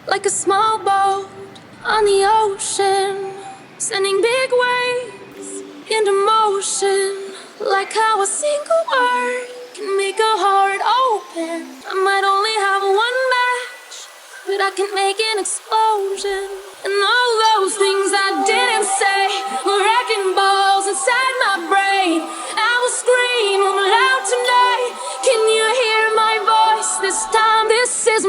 like a small boat on the ocean, sending big waves into motion. Like how a single word can make a heart open. I might only have one match, but I can make an explosion. And all those things I didn't say were wrecking balls inside my brain. I will scream loud tonight. Can you hear my voice this time? This is